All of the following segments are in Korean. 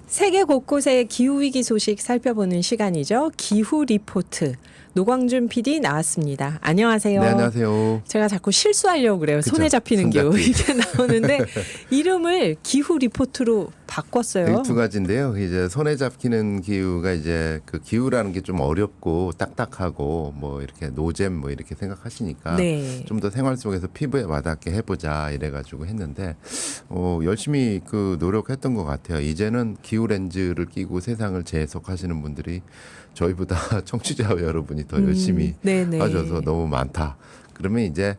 세계 곳곳의 기후위기 소식 살펴보는 시간이죠. 기후 리포트. 노광준 PD 나왔습니다. 안녕하세요. 네, 안녕하세요. 제가 자꾸 실수하려고 그래요. 그쵸, 손에 잡히는 기후. 손잡기. 이게 나오는데 이름을 기후 리포트로 바꿨어요. 두 가지인데요. 이제 손에 잡히는 기후가 이제 그 기후라는 게 좀 어렵고 딱딱하고 뭐 이렇게 노잼 뭐 이렇게 생각하시니까 네. 좀 더 생활 속에서 피부에 와닿게 해보자 이래가지고 했는데 열심히 그 노력했던 것 같아요. 이제는 기후 렌즈를 끼고 세상을 재해석하시는 분들이 저희보다 청취자 여러분이 더 열심히 네네. 하셔서 너무 많다. 그러면 이제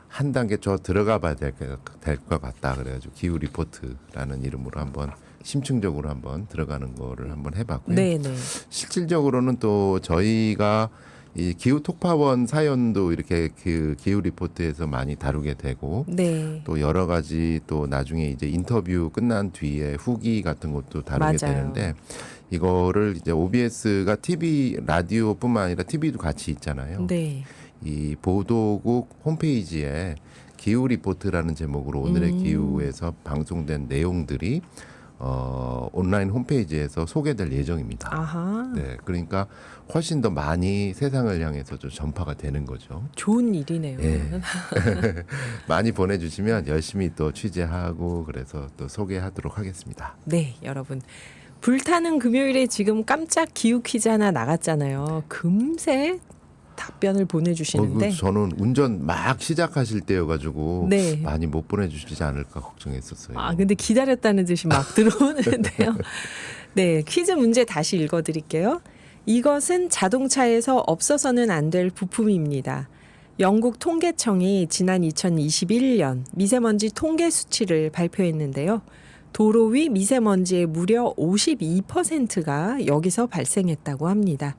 한 단계 더 들어가 봐야 될 것 같다. 그래가지고 기후 리포트라는 이름으로 한번 심층적으로 한번 들어가는 거를 한번 해봤고요. 네네. 실질적으로는 또 저희가 이 기후 톡파원 사연도 이렇게 그 기후 리포트에서 많이 다루게 되고 네. 또 여러 가지 또 나중에 이제 인터뷰 끝난 뒤에 후기 같은 것도 다루게 맞아요. 되는데 이거를 이제 OBS가 TV 라디오뿐만 아니라 TV도 같이 있잖아요. 네. 이 보도국 홈페이지에 기후 리포트라는 제목으로 오늘의 기후에서 방송된 내용들이 온라인 홈페이지에서 소개될 예정입니다. 아하. 네, 그러니까 훨씬 더 많이 세상을 향해서 좀 전파가 되는 거죠. 좋은 일이네요. 예. 많이 보내주시면 열심히 또 취재하고 그래서 또 소개하도록 하겠습니다. 네, 여러분. 불타는 금요일에 지금 깜짝 기후 퀴즈 하나 나갔잖아요. 금세 답변을 보내주시는데. 저는 운전 막 시작하실 때여가지고 네. 많이 못 보내주시지 않을까 걱정했었어요. 아, 근데 기다렸다는 듯이 막 들어오는데요. 네, 퀴즈 문제 다시 읽어드릴게요. 이것은 자동차에서 없어서는 안 될 부품입니다. 영국 통계청이 지난 2021년 미세먼지 통계 수치를 발표했는데요. 도로 위 미세먼지의 무려 52%가 여기서 발생했다고 합니다.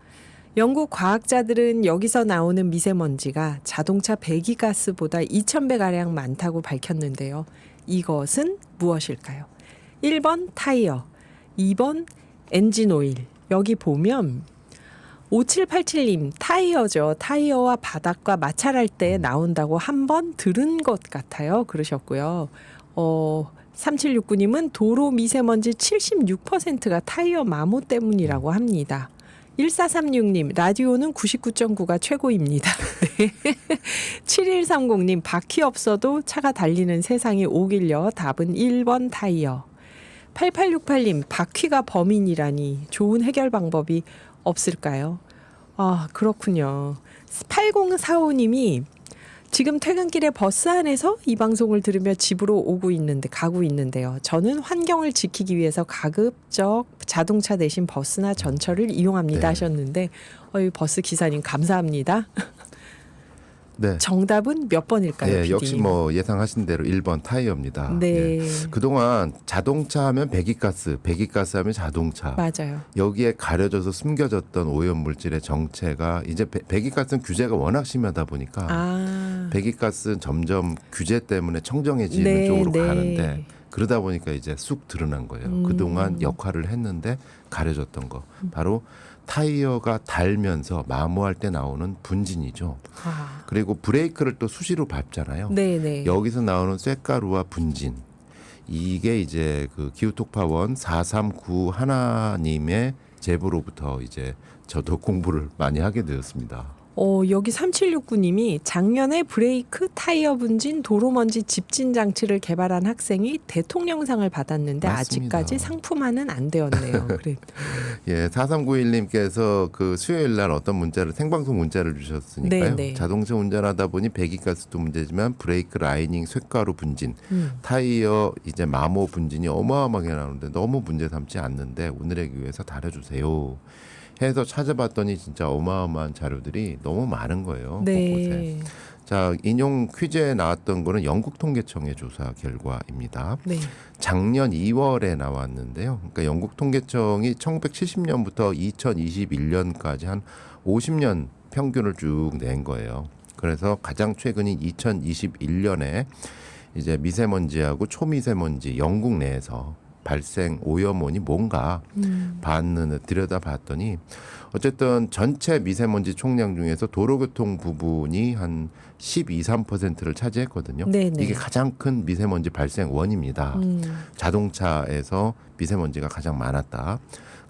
영국 과학자들은 여기서 나오는 미세먼지가 자동차 배기가스보다 2,000배가량 많다고 밝혔는데요. 이것은 무엇일까요? 1번 타이어, 2번 엔진 오일. 여기 보면 5787님 타이어죠. 타이어와 바닥과 마찰할 때 나온다고 한 번 들은 것 같아요. 그러셨고요. 3769님은 도로 미세먼지 76%가 타이어 마모 때문이라고 합니다. 1436님 라디오는 99.9가 최고입니다. 네. 7130님 바퀴 없어도 차가 달리는 세상이 오길요. 답은 1번 타이어. 8868님 바퀴가 범인이라니 좋은 해결 방법이 없을까요? 아, 그렇군요. 8045님이 지금 퇴근길에 버스 안에서 이 방송을 들으며 집으로 가고 있는데요. 저는 환경을 지키기 위해서 가급적 자동차 대신 버스나 전철을 이용합니다 네. 하셨는데 이 버스 기사님 감사합니다. 네. 정답은 몇 번일까요? 예, PD? 역시 뭐 예상하신 대로 1번 타이어입니다. 네. 예. 그동안 자동차 하면 배기가스 하면 자동차. 맞아요. 여기에 가려져서 숨겨졌던 오염물질의 정체가 이제 배기가스는 규제가 워낙 심하다 보니까 배기가스는 점점 규제 때문에 청정해지는 네, 쪽으로 네. 가는데 그러다 보니까 이제 쑥 드러난 거예요. 그동안 역할을 했는데 가려졌던 거. 바로 타이어가 달면서 마모할 때 나오는 분진이죠. 그리고 브레이크를 또 수시로 밟잖아요. 네네. 여기서 나오는 쇳가루와 분진. 이게 이제 그 기후톡파원 439 하나님의 제보로부터 이제 저도 공부를 많이 하게 되었습니다. 여기 3769님이 작년에 브레이크, 타이어 분진, 도로먼지 집진 장치를 개발한 학생이 대통령상을 받았는데 맞습니다. 아직까지 상품화는 안 되었네요. 그래. 예, 4391님께서 그 수요일 날 어떤 문자를 생방송 문자를 주셨으니까요. 네, 네. 자동차 운전하다 보니 배기가스도 문제지만 브레이크 라이닝 쇳가루 분진, 타이어 이제 마모 분진이 어마어마하게 나오는데 너무 문제 삼지 않는데 오늘의 기후에서 다뤄주세요. 해서 찾아봤더니 진짜 어마어마한 자료들이 너무 많은 거예요. 곳곳에. 네. 자, 인용 퀴즈에 나왔던 거는 영국 통계청의 조사 결과입니다. 네. 작년 2월에 나왔는데요. 그러니까 영국 통계청이 1970년부터 2021년까지 한 50년 평균을 쭉 낸 거예요. 그래서 가장 최근인 2021년에 이제 미세먼지하고 초미세먼지 영국 내에서 발생 오염원이 뭔가 들여다봤더니 어쨌든 전체 미세먼지 총량 중에서 도로교통 부분이 한 12~13%를 차지했거든요. 네네. 이게 가장 큰 미세먼지 발생 원입니다. 자동차에서 미세먼지가 가장 많았다.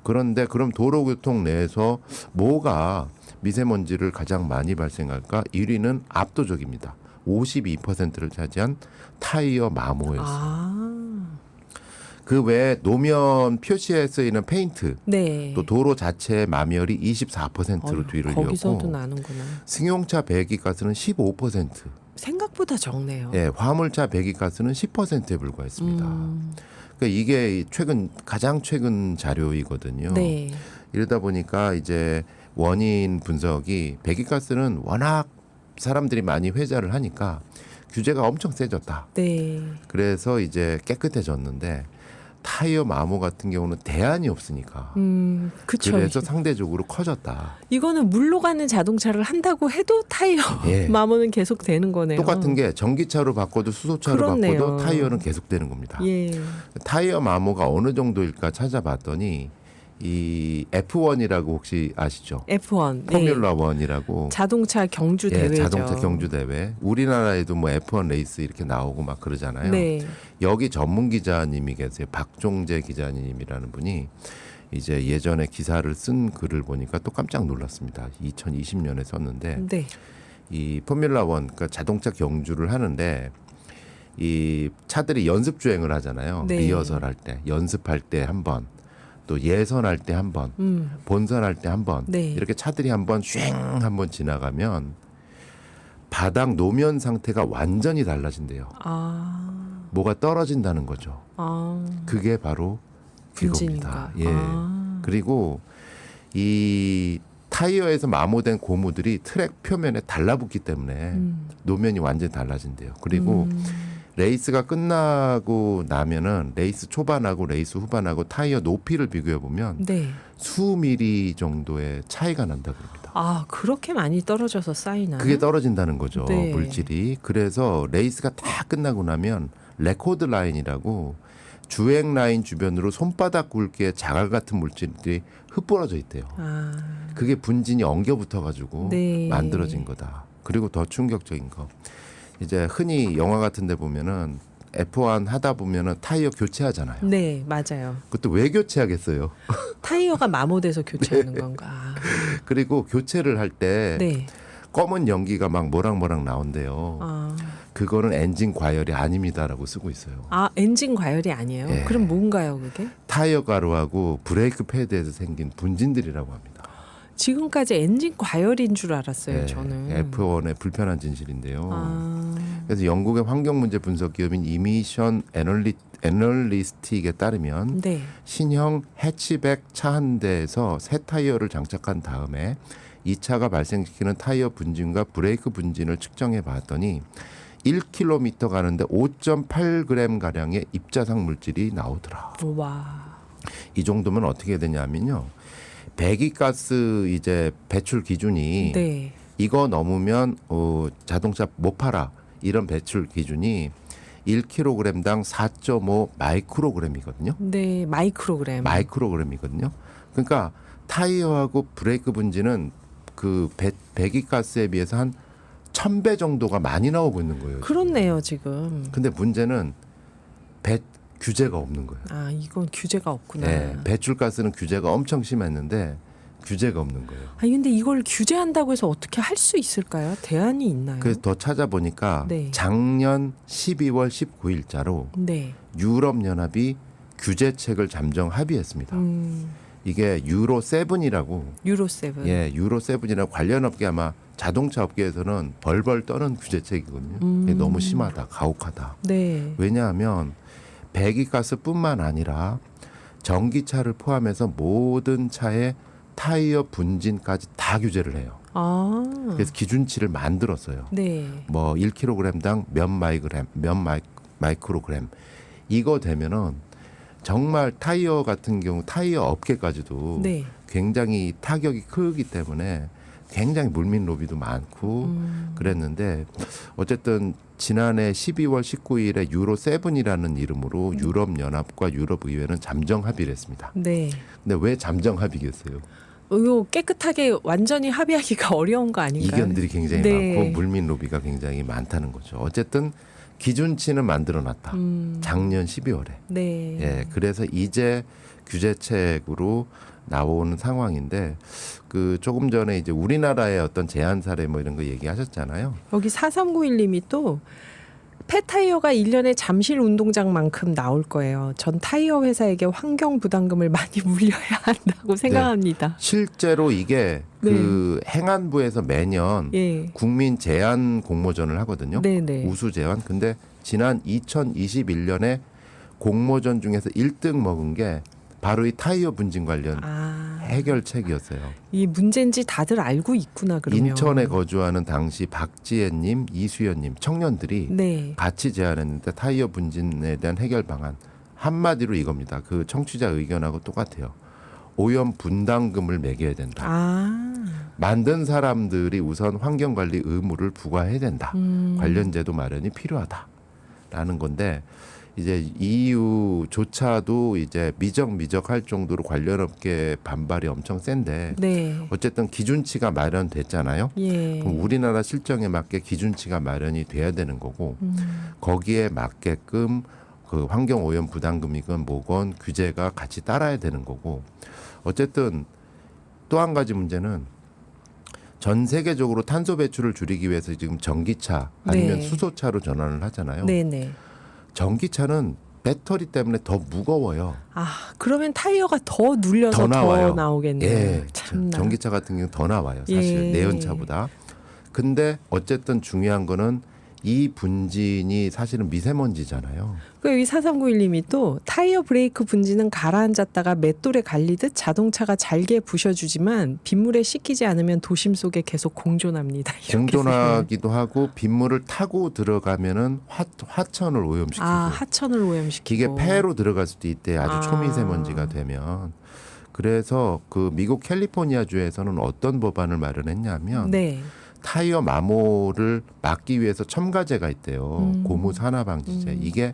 그런데 그럼 도로교통 내에서 뭐가 미세먼지를 가장 많이 발생할까? 1위는 압도적입니다. 52%를 차지한 타이어 마모였어요. 그 외에 노면 표시에 쓰이는 페인트, 네. 또 도로 자체의 마멸이 24%로 뒤를 거기서도 이었고 나는구나. 승용차 배기가스는 15%, 생각보다 적네요. 예, 화물차 배기가스는 10%에 불과했습니다. 그러니까 이게 가장 최근 자료이거든요. 네. 이러다 보니까 이제 원인 분석이 배기가스는 워낙 사람들이 많이 회자를 하니까 규제가 엄청 세졌다. 네. 그래서 이제 깨끗해졌는데 타이어 마모 같은 경우는 대안이 없으니까. 그쵸. 그래서 상대적으로 커졌다. 이거는 물로 가는 자동차를 한다고 해도 타이어 예. 마모는 계속 되는 거네요. 똑같은 게 전기차로 바꿔도 수소차로 그렇네요. 바꿔도 타이어는 계속되는 겁니다. 예. 타이어 마모가 어느 정도일까 찾아봤더니 이 F1이라고 혹시 아시죠? F1. 포뮬러 1이라고. 자동차 경주 대회죠. 자동차 경주 대회. 우리나라에도 뭐 F1 레이스 이렇게 나오고 막 그러잖아요. 네. 여기 전문 기자님이 계세요. 박종재 기자님이라는 분이 이제 예전에 기사를 쓴 글을 보니까 또 깜짝 놀랐습니다. 2020년에 썼는데 네. 이 포뮬러 1, 그러니까 자동차 경주를 하는데 이 차들이 연습 주행을 하잖아요. 네. 리허설 할 때, 연습할 때 한 번, 또 예선할 때 한 번, 본선할 때 한 번, 네. 이렇게 차들이 한번 쉥 한번 지나가면 바닥 노면 상태가 완전히 달라진대요. 뭐가 떨어진다는 거죠. 그게 바로 그겁니다. 예. 그리고 이 타이어에서 마모된 고무들이 트랙 표면에 달라붙기 때문에 노면이 완전히 달라진대요. 그리고 레이스가 끝나고 나면은 레이스 초반하고 레이스 후반하고 타이어 높이를 비교해 보면 네. 수미리 정도의 차이가 난다 그럽니다. 그렇게 많이 떨어져서 쌓이나요? 그게 떨어진다는 거죠. 네. 물질이. 그래서 레이스가 다 끝나고 나면 레코드 라인이라고 주행 라인 주변으로 손바닥 굵기의 자갈 같은 물질들이 흩뿌러져 있대요. 그게 분진이 엉겨 붙어가지고 네. 만들어진 거다. 그리고 더 충격적인 거. 이제 흔히 영화 같은 데 보면은 F1 하다 보면은 타이어 교체하잖아요. 네, 맞아요. 그것도 왜 교체하겠어요? 타이어가 마모돼서 교체하는 건가? 그리고 교체를 할 때 네. 검은 연기가 막 모락모락 나온대요. 그거는 엔진 과열이 아닙니다라고 쓰고 있어요. 엔진 과열이 아니에요? 예. 그럼 뭔가요, 그게? 타이어 가루하고 브레이크 패드에서 생긴 분진들이라고 합니다. 지금까지 엔진 과열인 줄 알았어요, 저는. F1의 불편한 진실인데요. 그래서 영국의 환경문제 분석 기업인 이미션 애널리스틱에 따르면 네. 신형 해치백 차 한 대에서 새 타이어를 장착한 다음에 이 차가 발생시키는 타이어 분진과 브레이크 분진을 측정해 봤더니 1km 가는데 5.8g 가량의 입자상 물질이 나오더라. 와. 이 정도면 어떻게 되냐면요. 배기가스 이제 배출 기준이 네. 이거 넘으면 자동차 못 팔아. 이런 배출 기준이 1kg당 4.5 마이크로그램이거든요. 네, 마이크로그램이거든요. 그러니까 타이어하고 브레이크 분진은 그 배기가스에 비해서 한 1000배 정도가 많이 나오고 있는 거예요. 그렇네요, 지금. 근데 문제는 규제가 없는 거예요. 이건 규제가 없구나. 네, 배출가스는 규제가 엄청 심했는데 규제가 없는 거예요. 근데 이걸 규제한다고 해서 어떻게 할 수 있을까요? 대안이 있나요? 그래서 더 찾아보니까 네. 작년 12월 19일자로 네. 유럽연합이 규제책을 잠정 합의했습니다. 이게 유로 7이라고 유로 7. 유로 7이라고 관련 업계 아마 자동차 업계에서는 벌벌 떠는 규제책이거든요. 이게 너무 심하다, 가혹하다. 네. 왜냐하면 배기가스뿐만 아니라 전기차를 포함해서 모든 차의 타이어 분진까지 다 규제를 해요. 그래서 기준치를 만들었어요. 네. 뭐 1kg당 몇 마이크로그램 이거 되면은 정말 타이어 같은 경우 타이어 업계까지도 네. 굉장히 타격이 크기 때문에 굉장히 물밑 로비도 많고 그랬는데 어쨌든 지난해 12월 19일에 유로 7이라는 이름으로 유럽 연합과 유럽 의회는 잠정 합의를 했습니다. 네. 근데 왜 잠정 합의겠어요? 이거 깨끗하게 완전히 합의하기가 어려운 거 아닌가요? 이견들이 굉장히 네. 많고 물밑 로비가 굉장히 많다는 거죠. 어쨌든 기준치는 만들어놨다. 작년 12월에. 네. 예, 그래서 이제 규제책으로 나오는 상황인데 그 조금 전에 이제 우리나라의 어떤 제한 사례 뭐 이런 거 얘기하셨잖아요. 여기 4391님이 또 폐타이어가 1년에 잠실 운동장만큼 나올 거예요. 전 타이어 회사에게 환경 부담금을 많이 물려야 한다고 생각합니다. 실제로 이게 네. 그 행안부에서 매년 예. 국민 제안 공모전을 하거든요. 네네. 우수 제안. 근데 지난 2021년에 공모전 중에서 1등 먹은 게 바로 이 타이어 분진 관련 해결책이었어요. 이 문제인지 다들 알고 있구나 그러면. 인천에 거주하는 당시 박지혜님, 이수연님 청년들이 네. 같이 제안했는데 타이어 분진에 대한 해결 방안 한마디로 이겁니다. 그 청취자 의견하고 똑같아요. 오염 분담금을 매겨야 된다. 만든 사람들이 우선 환경관리 의무를 부과해야 된다. 관련 제도 마련이 필요하다라는 건데 이제 EU조차도 이제 미적할 정도로 관련 업계 반발이 엄청 센데 네. 어쨌든 기준치가 마련됐잖아요. 예. 그럼 우리나라 실정에 맞게 기준치가 마련이 돼야 되는 거고 거기에 맞게끔 그 환경 오염 부담금이건 뭐건 규제가 같이 따라야 되는 거고 어쨌든 또 한 가지 문제는 전 세계적으로 탄소 배출을 줄이기 위해서 지금 전기차 아니면 네. 수소차로 전환을 하잖아요. 네네. 전기차는 배터리 때문에 더 무거워요. 그러면 타이어가 더 눌려서 더 나와요. 나오겠네요. 예, 참나. 전기차 같은 경우 더 나와요. 사실 예. 내연차보다. 근데 어쨌든 중요한 거는 이 분진이 사실은 미세먼지잖아요. 그 여기 4391님이 또 타이어 브레이크 분진은 가라앉았다가 맷돌에 갈리듯 자동차가 잘게 부셔주지만 빗물에 씻기지 않으면 도심 속에 계속 공존합니다. 이렇게 공존하기도 하고 빗물을 타고 들어가면은 화천을 오염시키고 하천을 오염시키고 이게 폐로 들어갈 수도 있대. 아주 초미세먼지가 되면. 그래서 그 미국 캘리포니아 주에서는 어떤 법안을 마련했냐면 네. 타이어 마모를 막기 위해서 첨가제가 있대요. 고무 산화 방지제. 이게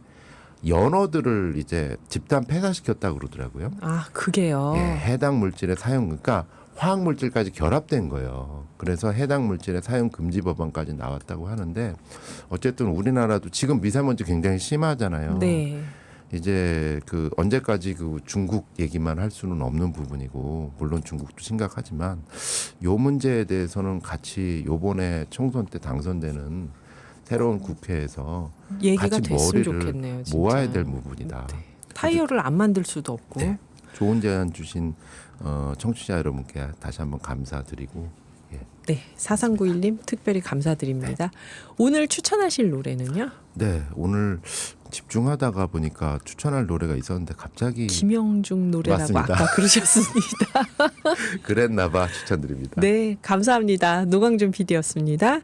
연어들을 이제 집단 폐사시켰다 그러더라고요. 그게요. 예, 해당 물질의 사용 그러니까 화학 물질까지 결합된 거예요. 그래서 해당 물질의 사용 금지 법안까지 나왔다고 하는데 어쨌든 우리나라도 지금 미세먼지 굉장히 심하잖아요. 네. 이제 그 언제까지 그 중국 얘기만 할 수는 없는 부분이고 물론 중국도 심각하지만 요 문제에 대해서는 같이 요번에 총선 때 당선되는 새로운 국회에서 얘기가 같이 됐으면 머리를 좋겠네요. 진짜. 모아야 될 부분이다. 네. 타이어를 안 만들 수도 없고. 네. 좋은 제안 주신 청취자 여러분께 다시 한번 감사드리고 네, 4391님 특별히 감사드립니다. 오늘 추천하실 노래는요? 네, 오늘 집중하다가 보니까 추천할 노래가 있었는데 갑자기 김영중 노래라고 맞습니다. 아까 그러셨습니다. 그랬나봐 추천드립니다. 네, 감사합니다. 노광준 PD였습니다.